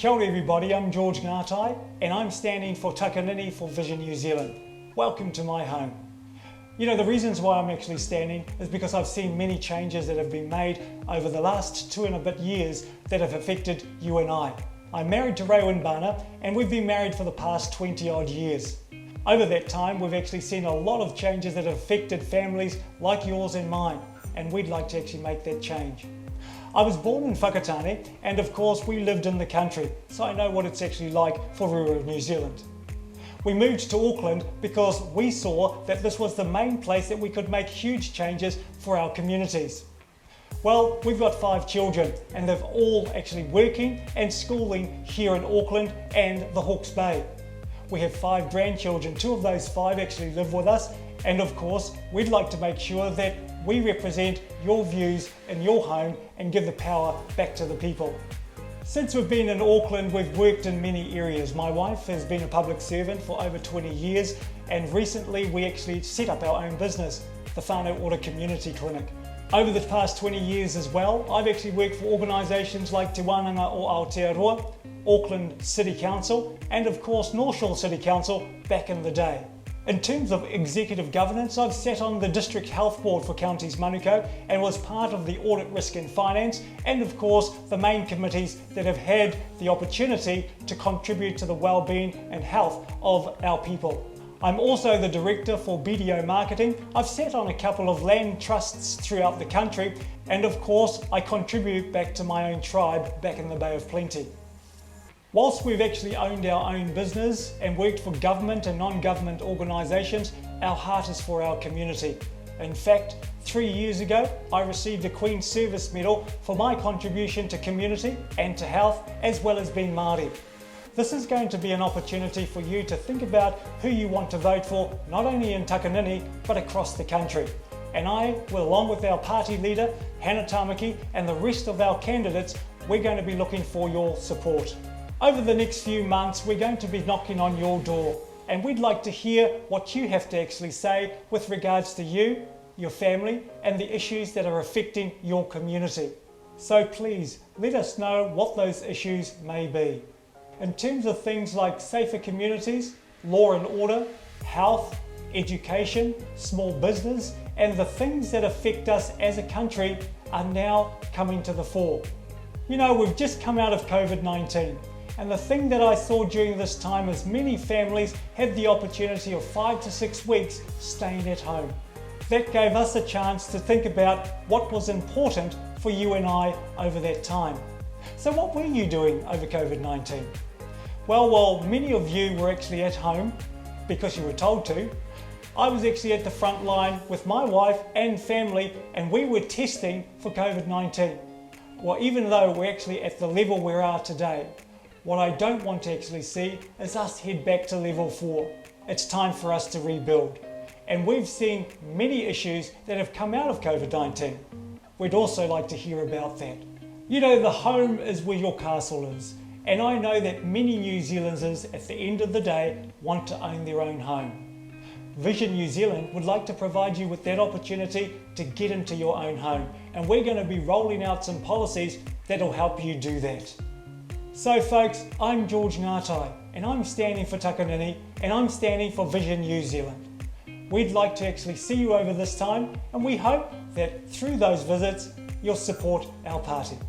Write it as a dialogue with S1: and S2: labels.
S1: Kia ora everybody, I'm George Ngatai and I'm standing for Takanini for Vision New Zealand. Welcome to my home. You know, the reasons why I'm actually standing is because I've seen many changes that have been made over the last 2 and a bit years that have affected you and I. I'm married to Raewyn Bana and we've been married for the past 20 odd years. Over that time we've actually seen a lot of changes that have affected families like yours and mine, and we'd like to actually make that change. I was born in Whakatane and of course we lived in the country, so I know what it's actually like for rural New Zealand. We moved to Auckland because we saw that this was the main place that we could make huge changes for our communities. Well, we've got 5 children and they're all actually working and schooling here in Auckland and the Hawke's Bay. We have 5 grandchildren, 2 of those 5 actually live with us, and of course we'd like to make sure that we represent your views in your home and give the power back to the people. Since we've been in Auckland, we've worked in many areas. My wife has been a public servant for over 20 years and recently we actually set up our own business, the Whānau Ora Community Clinic. Over the past 20 years as well, I've actually worked for organisations like Te Wānanga o Aotearoa, Auckland City Council and of course North Shore City Council back in the day. In terms of executive governance, I've sat on the District Health Board for Counties Manukau and was part of the Audit, Risk and Finance and of course the main committees that have had the opportunity to contribute to the well-being and health of our people. I'm also the Director for BDO Marketing. I've sat on a couple of land trusts throughout the country and of course I contribute back to my own tribe back in the Bay of Plenty. Whilst we've actually owned our own business and worked for government and non-government organisations, our heart is for our community. In fact, 3 years ago, I received a Queen's Service Medal for my contribution to community and to health, as well as being Māori. This is going to be an opportunity for you to think about who you want to vote for, not only in Takanini, but across the country. And I will, along with our party leader, Hannah Tamaki, and the rest of our candidates, we're going to be looking for your support. Over the next few months, we're going to be knocking on your door and we'd like to hear what you have to actually say with regards to you, your family and the issues that are affecting your community. So please let us know what those issues may be. In terms of things like safer communities, law and order, health, education, small business and the things that affect us as a country are now coming to the fore. You know, we've just come out of COVID-19. And the thing that I saw during this time is many families had the opportunity of 5 to 6 weeks staying at home. That gave us a chance to think about what was important for you and I over that time. So what were you doing over COVID-19? Well, while many of you were actually at home because you were told to, I was actually at the front line with my wife and family and we were testing for COVID-19. Well, even though we're actually at the level we are today, what I don't want to actually see is us head back to level 4. It's time for us to rebuild. And we've seen many issues that have come out of COVID-19. We'd also like to hear about that. You know, the home is where your castle is. And I know that many New Zealanders at the end of the day want to own their own home. Vision New Zealand would like to provide you with that opportunity to get into your own home. And we're going to be rolling out some policies that'll help you do that. So folks, I'm George Ngatai and I'm standing for Takanini and I'm standing for Vision New Zealand. We'd like to actually see you over this time and we hope that through those visits you'll support our party.